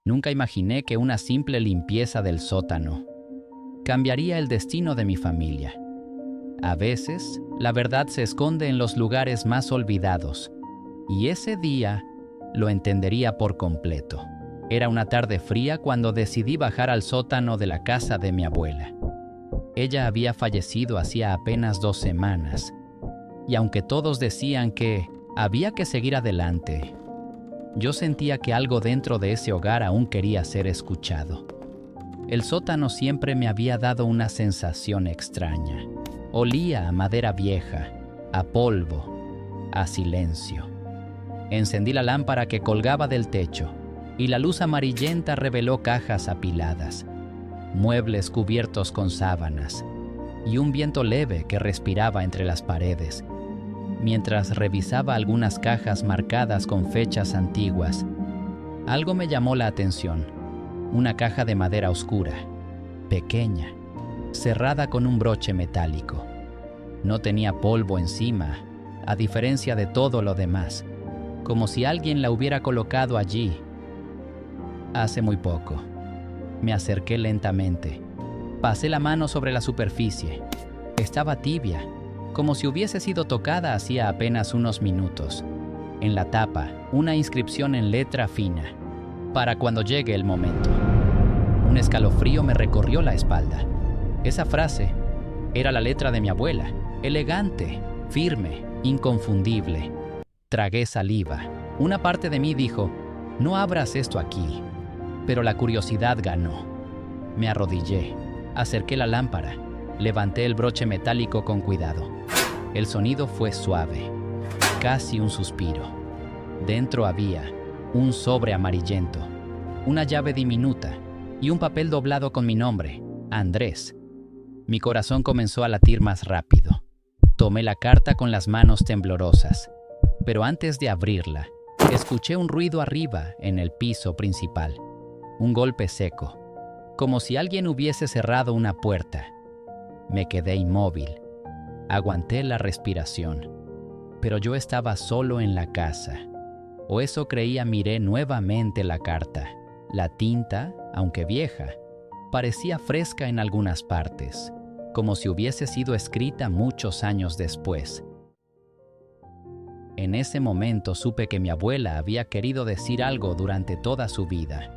Nunca imaginé que una simple limpieza del sótano cambiaría el destino de mi familia. A veces, la verdad se esconde en los lugares más olvidados, y ese día lo entendería por completo. Era una tarde fría cuando decidí bajar al sótano de la casa de mi abuela. Ella había fallecido hacía apenas 2 semanas, y aunque todos decían que había que seguir adelante, yo sentía que algo dentro de ese hogar aún quería ser escuchado. El sótano siempre me había dado una sensación extraña. Olía a madera vieja, a polvo, a silencio. Encendí la lámpara que colgaba del techo, y la luz amarillenta reveló cajas apiladas, muebles cubiertos con sábanas, y un viento leve que respiraba entre las paredes. Mientras revisaba algunas cajas marcadas con fechas antiguas, algo me llamó la atención. Una caja de madera oscura, pequeña, cerrada con un broche metálico. No tenía polvo encima, a diferencia de todo lo demás, como si alguien la hubiera colocado allí hace muy poco. Me acerqué lentamente. Pasé la mano sobre la superficie. Estaba tibia, como si hubiese sido tocada hacía apenas unos minutos. En la tapa, una inscripción en letra fina: para cuando llegue el momento. Un escalofrío me recorrió la espalda. Esa frase era la letra de mi abuela, elegante, firme, inconfundible. Tragué saliva. Una parte de mí dijo: no abras esto aquí. Pero la curiosidad ganó. Me arrodillé, acerqué la lámpara, levanté el broche metálico con cuidado. El sonido fue suave, casi un suspiro. Dentro había un sobre amarillento, una llave diminuta y un papel doblado con mi nombre, Andrés. Mi corazón comenzó a latir más rápido. Tomé la carta con las manos temblorosas, pero antes de abrirla, escuché un ruido arriba en el piso principal. Un golpe seco, como si alguien hubiese cerrado una puerta. Me quedé inmóvil. Aguanté la respiración. Pero yo estaba solo en la casa. O eso creía. Miré nuevamente la carta. La tinta, aunque vieja, parecía fresca en algunas partes, como si hubiese sido escrita muchos años después. En ese momento supe que mi abuela había querido decir algo durante toda su vida,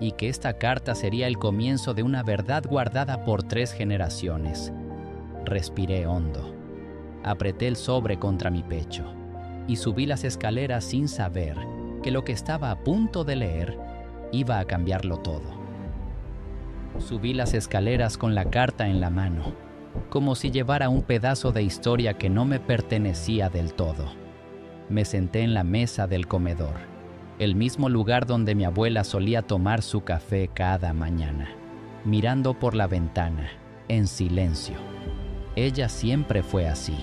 y que esta carta sería el comienzo de una verdad guardada por 3 generaciones. Respiré hondo. Apreté el sobre contra mi pecho y subí las escaleras sin saber que lo que estaba a punto de leer iba a cambiarlo todo. Subí las escaleras con la carta en la mano, como si llevara un pedazo de historia que no me pertenecía del todo. Me senté en la mesa del comedor, el mismo lugar donde mi abuela solía tomar su café cada mañana, mirando por la ventana, en silencio. Ella siempre fue así,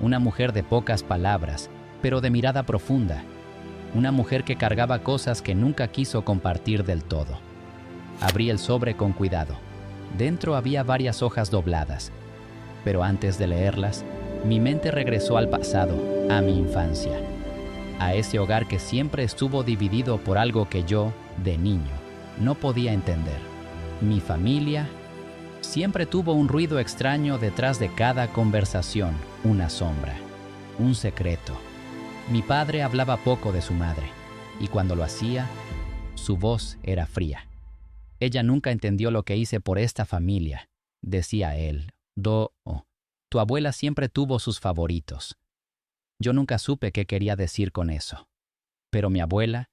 una mujer de pocas palabras, pero de mirada profunda, una mujer que cargaba cosas que nunca quiso compartir del todo. Abrí el sobre con cuidado. Dentro había varias hojas dobladas, pero antes de leerlas, mi mente regresó al pasado, a mi infancia, a ese hogar que siempre estuvo dividido por algo que yo, de niño, no podía entender. Mi familia siempre tuvo un ruido extraño detrás de cada conversación, una sombra, un secreto. Mi padre hablaba poco de su madre, y cuando lo hacía, su voz era fría. Ella nunca entendió lo que hice por esta familia, decía él. Tu abuela siempre tuvo sus favoritos. Yo nunca supe qué quería decir con eso. Pero mi abuela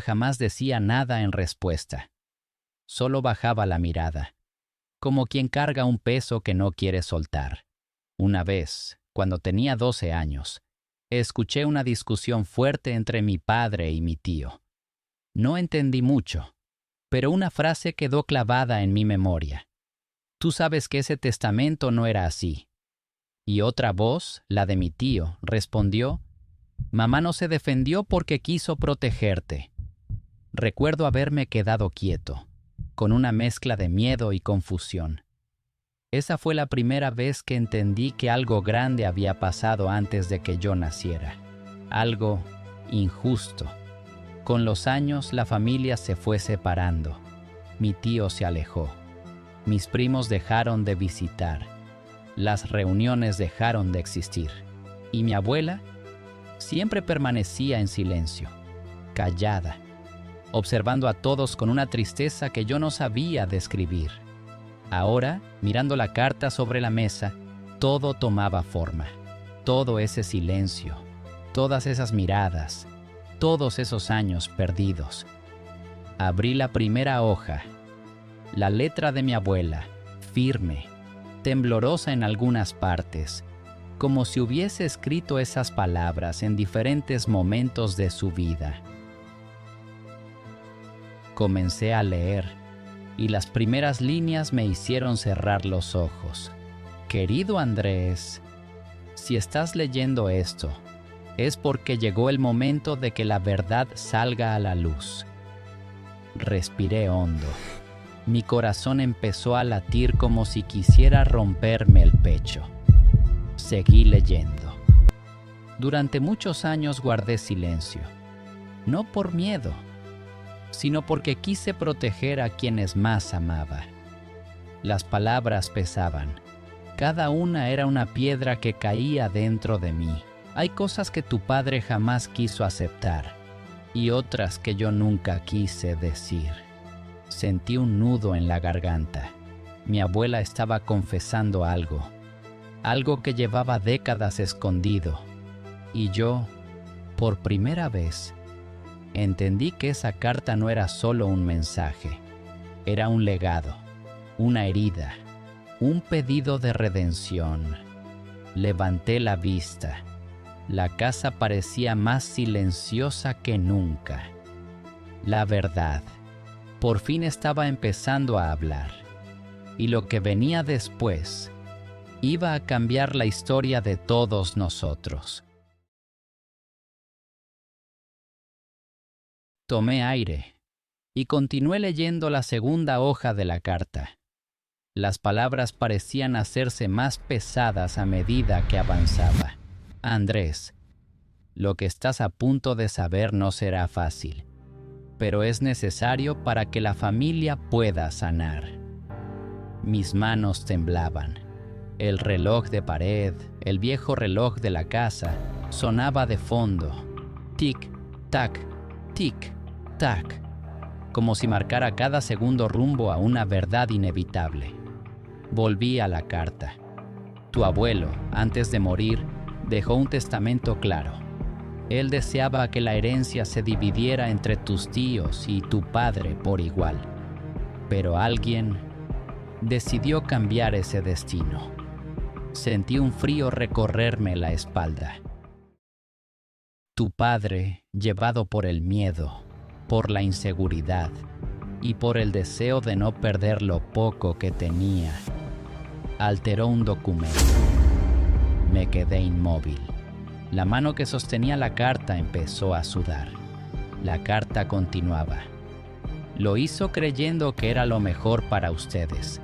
jamás decía nada en respuesta. Solo bajaba la mirada, como quien carga un peso que no quiere soltar. Una vez, cuando tenía 12 años, escuché una discusión fuerte entre mi padre y mi tío. No entendí mucho, pero una frase quedó clavada en mi memoria. Tú sabes que ese testamento no era así. Y otra voz, la de mi tío, respondió: mamá no se defendió porque quiso protegerte. Recuerdo haberme quedado quieto, con una mezcla de miedo y confusión. Esa fue la primera vez que entendí que algo grande había pasado antes de que yo naciera. Algo injusto, Con los años, la familia se fue separando. Mi tío se alejó. Mis primos dejaron de visitar. Las reuniones dejaron de existir. Y mi abuela siempre permanecía en silencio, callada, observando a todos con una tristeza que yo no sabía describir. Ahora, mirando la carta sobre la mesa, todo tomaba forma. Todo ese silencio, todas esas miradas, todos esos años perdidos. Abrí la primera hoja, la letra de mi abuela, firme, temblorosa en algunas partes, como si hubiese escrito esas palabras en diferentes momentos de su vida. Comencé a leer, y las primeras líneas me hicieron cerrar los ojos. Querido Andrés, si estás leyendo esto, es porque llegó el momento de que la verdad salga a la luz. Respiré hondo. Mi corazón empezó a latir como si quisiera romperme el pecho. Seguí leyendo. Durante muchos años guardé silencio, no por miedo, sino porque quise proteger a quienes más amaba. Las palabras pesaban. Cada una era una piedra que caía dentro de mí. Hay cosas que tu padre jamás quiso aceptar y otras que yo nunca quise decir. Sentí un nudo en la garganta. Mi abuela estaba confesando algo que llevaba décadas escondido. Y yo, por primera vez, entendí que esa carta no era solo un mensaje, era un legado, una herida, un pedido de redención. Levanté la vista. La casa parecía más silenciosa que nunca. La verdad, por fin estaba empezando a hablar. Y lo que venía después iba a cambiar la historia de todos nosotros. Tomé aire y continué leyendo la segunda hoja de la carta. Las palabras parecían hacerse más pesadas a medida que avanzaba. Andrés, lo que estás a punto de saber no será fácil, pero es necesario para que la familia pueda sanar. Mis manos temblaban. El reloj de pared, el viejo reloj de la casa, sonaba de fondo. Tic-tac, tic-tac, como si marcara cada segundo rumbo a una verdad inevitable. Volví a la carta. Tu abuelo, antes de morir, dejó un testamento claro. Él deseaba que la herencia se dividiera entre tus tíos y tu padre por igual. Pero alguien decidió cambiar ese destino. Sentí un frío recorrerme la espalda. Tu padre, llevado por el miedo, por la inseguridad y por el deseo de no perder lo poco que tenía, alteró un documento. Me quedé inmóvil. La mano que sostenía la carta empezó a sudar. La carta continuaba. Lo hizo creyendo que era lo mejor para ustedes,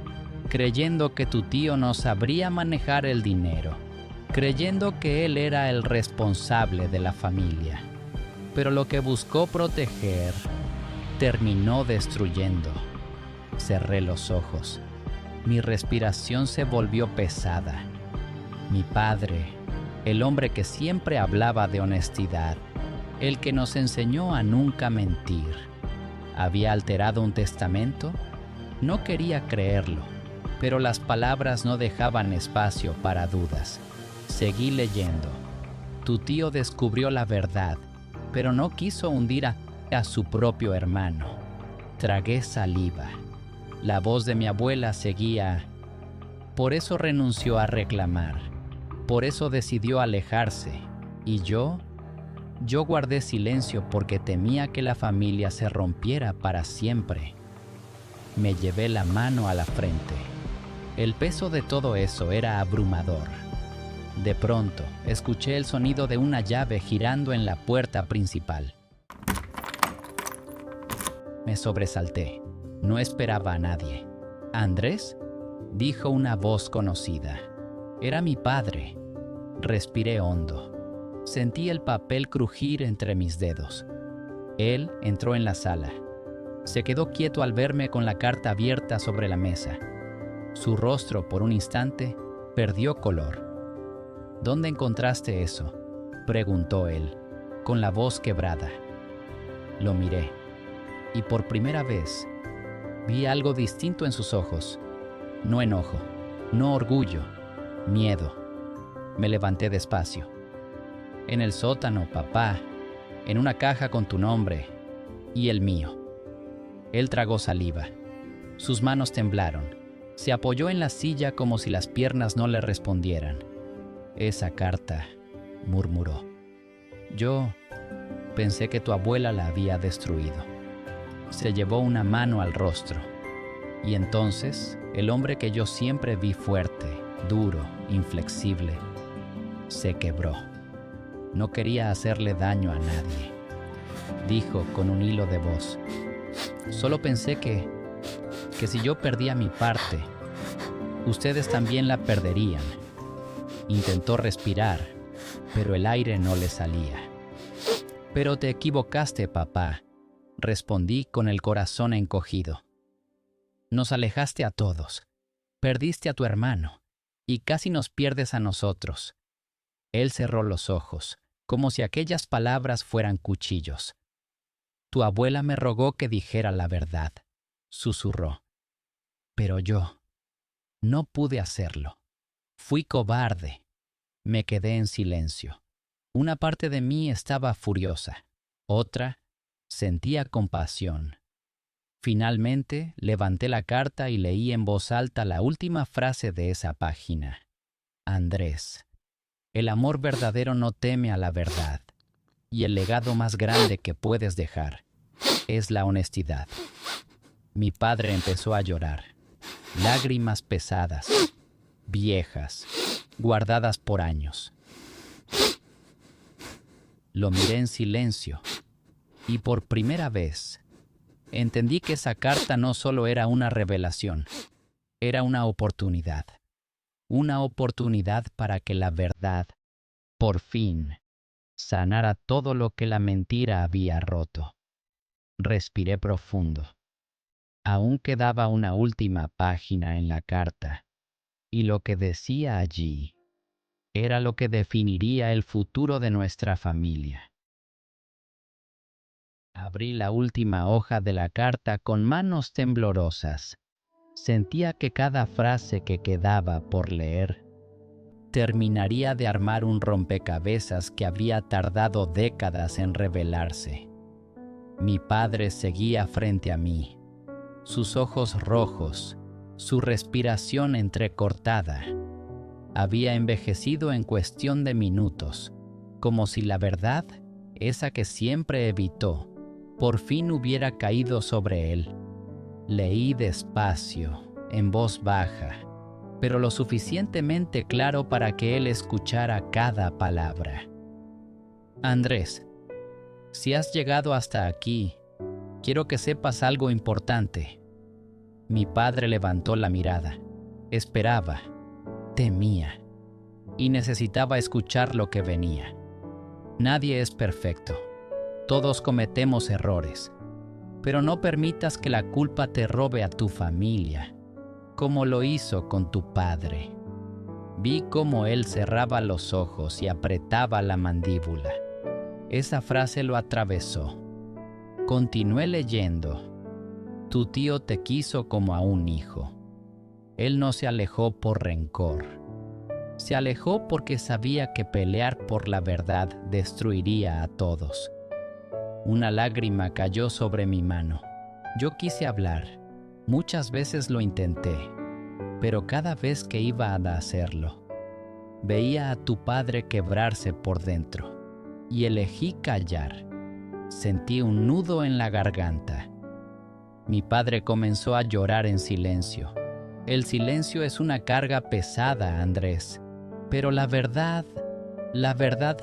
creyendo que tu tío no sabría manejar el dinero, creyendo que él era el responsable de la familia. Pero lo que buscó proteger terminó destruyendo. Cerré los ojos. Mi respiración se volvió pesada. Mi padre, el hombre que siempre hablaba de honestidad, el que nos enseñó a nunca mentir, ¿había alterado un testamento? No quería creerlo, pero las palabras no dejaban espacio para dudas. Seguí leyendo. Tu tío descubrió la verdad, pero no quiso hundir a su propio hermano. Tragué saliva. La voz de mi abuela seguía. Por eso renunció a reclamar. Por eso decidió alejarse. Y yo guardé silencio porque temía que la familia se rompiera para siempre. Me llevé la mano a la frente. El peso de todo eso era abrumador. De pronto, escuché el sonido de una llave girando en la puerta principal. Me sobresalté. No esperaba a nadie. ¿Andrés?, dijo una voz conocida. Era mi padre. Respiré hondo. Sentí el papel crujir entre mis dedos. Él entró en la sala. Se quedó quieto al verme con la carta abierta sobre la mesa. Su rostro, por un instante, perdió color. ¿Dónde encontraste eso?, preguntó él, con la voz quebrada. Lo miré, y por primera vez vi algo distinto en sus ojos. No enojo, no orgullo, miedo. Me levanté despacio. En el sótano, papá, en una caja con tu nombre y el mío. Él tragó saliva. Sus manos temblaron. Se apoyó en la silla como si las piernas no le respondieran. Esa carta, murmuró. Yo pensé que tu abuela la había destruido. Se llevó una mano al rostro. Y entonces, el hombre que yo siempre vi fuerte, duro, inflexible, se quebró. No quería hacerle daño a nadie, dijo con un hilo de voz. Solo pensé que si yo perdía mi parte, ustedes también la perderían. Intentó respirar, pero el aire no le salía. Pero te equivocaste, papá, respondí con el corazón encogido. Nos alejaste a todos, perdiste a tu hermano, y casi nos pierdes a nosotros. Él cerró los ojos, como si aquellas palabras fueran cuchillos. Tu abuela me rogó que dijera la verdad, susurró. Pero yo no pude hacerlo. Fui cobarde. Me quedé en silencio. Una parte de mí estaba furiosa, otra sentía compasión. Finalmente levanté la carta y leí en voz alta la última frase de esa página. Andrés, el amor verdadero no teme a la verdad, y el legado más grande que puedes dejar es la honestidad. Mi padre empezó a llorar. Lágrimas pesadas, viejas, guardadas por años. Lo miré en silencio y por primera vez entendí que esa carta no solo era una revelación, era una oportunidad para que la verdad, por fin, sanara todo lo que la mentira había roto. Respiré profundo. Aún quedaba una última página en la carta, y lo que decía allí era lo que definiría el futuro de nuestra familia. Abrí la última hoja de la carta con manos temblorosas. Sentía que cada frase que quedaba por leer terminaría de armar un rompecabezas que había tardado décadas en revelarse. Mi padre seguía frente a mí, sus ojos rojos, su respiración entrecortada. Había envejecido en cuestión de minutos, como si la verdad, esa que siempre evitó, por fin hubiera caído sobre él. Leí despacio, en voz baja, pero lo suficientemente claro para que él escuchara cada palabra. Andrés, si has llegado hasta aquí, quiero que sepas algo importante. Mi padre levantó la mirada. Esperaba, temía, y necesitaba escuchar lo que venía. Nadie es perfecto. Todos cometemos errores. Pero no permitas que la culpa te robe a tu familia, como lo hizo con tu padre. Vi cómo él cerraba los ojos y apretaba la mandíbula. Esa frase lo atravesó. Continué leyendo. Tu tío te quiso como a un hijo. Él no se alejó por rencor. Se alejó porque sabía que pelear por la verdad destruiría a todos. Una lágrima cayó sobre mi mano. Yo quise hablar. Muchas veces lo intenté, pero cada vez que iba a hacerlo, veía a tu padre quebrarse por dentro y elegí callar. Sentí un nudo en la garganta. Mi padre comenzó a llorar en silencio. El silencio es una carga pesada, Andrés, pero la verdad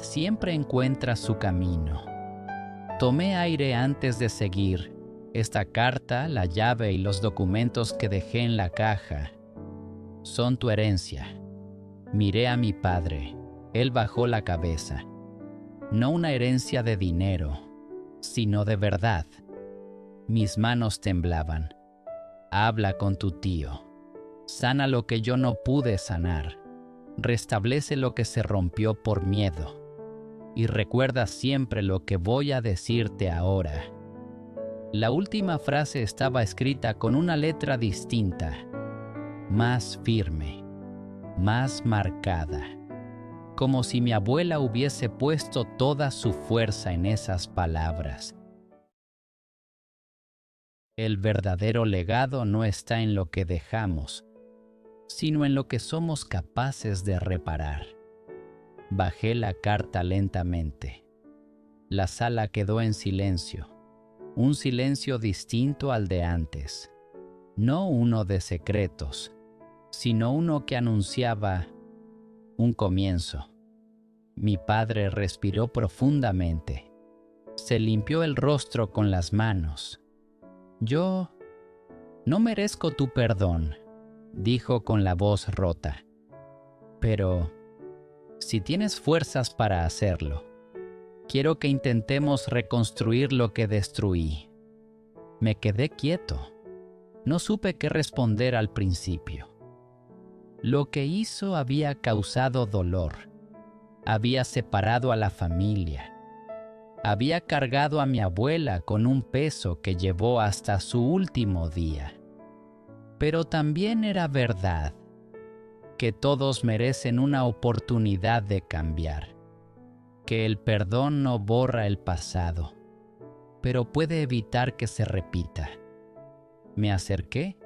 siempre encuentra su camino. Tomé aire antes de seguir. Esta carta, la llave y los documentos que dejé en la caja son tu herencia. Miré a mi padre. Él bajó la cabeza. No una herencia de dinero, sino de verdad. Mis manos temblaban. Habla con tu tío. Sana lo que yo no pude sanar. Restablece lo que se rompió por miedo. Y recuerda siempre lo que voy a decirte ahora. La última frase estaba escrita con una letra distinta, más firme, más marcada, como si mi abuela hubiese puesto toda su fuerza en esas palabras. El verdadero legado no está en lo que dejamos, sino en lo que somos capaces de reparar. Bajé la carta lentamente. La sala quedó en silencio, un silencio distinto al de antes, no uno de secretos, sino uno que anunciaba un comienzo. Mi padre respiró profundamente. Se limpió el rostro con las manos. Yo no merezco tu perdón, dijo con la voz rota. Pero si tienes fuerzas para hacerlo, quiero que intentemos reconstruir lo que destruí. Me quedé quieto. No supe qué responder al principio. Lo que hizo había causado dolor. Había separado a la familia. Había cargado a mi abuela con un peso que llevó hasta su último día. Pero también era verdad que todos merecen una oportunidad de cambiar, que el perdón no borra el pasado, pero puede evitar que se repita. Me acerqué,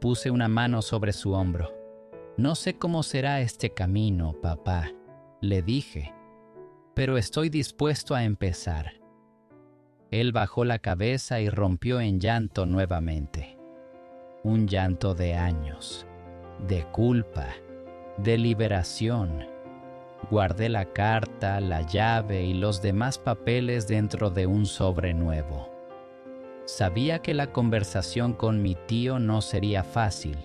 puse una mano sobre su hombro. No sé cómo será este camino, papá, le dije, pero estoy dispuesto a empezar. Él bajó la cabeza y rompió en llanto nuevamente. Un llanto de años, de culpa, de liberación. Guardé la carta, la llave y los demás papeles dentro de un sobre nuevo. Sabía que la conversación con mi tío no sería fácil,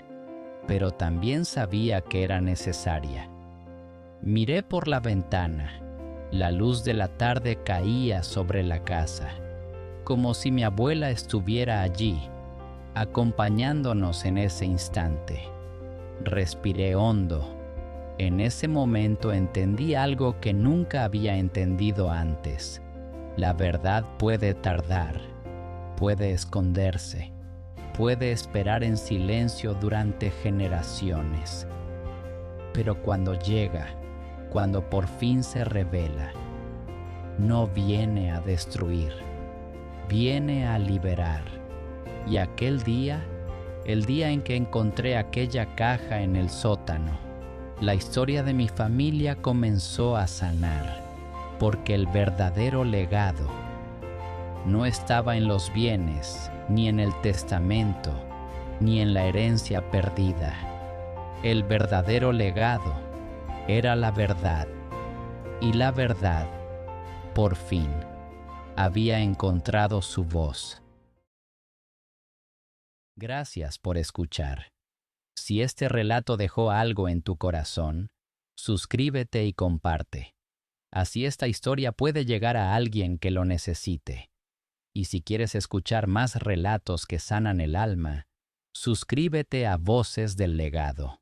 pero también sabía que era necesaria. Miré por la ventana. La luz de la tarde caía sobre la casa, como si mi abuela estuviera allí, acompañándonos en ese instante. Respiré hondo. En ese momento entendí algo que nunca había entendido antes. La verdad puede tardar, puede esconderse, puede esperar en silencio durante generaciones. Pero cuando llega, cuando por fin se revela, no viene a destruir, viene a liberar. Y aquel día, el día en que encontré aquella caja en el sótano, la historia de mi familia comenzó a sanar, porque el verdadero legado no estaba en los bienes, ni en el testamento, ni en la herencia perdida. El verdadero legado era la verdad, y la verdad, por fin, había encontrado su voz. Gracias por escuchar. Si este relato dejó algo en tu corazón, suscríbete y comparte. Así esta historia puede llegar a alguien que lo necesite. Y si quieres escuchar más relatos que sanan el alma, suscríbete a Voces del Legado.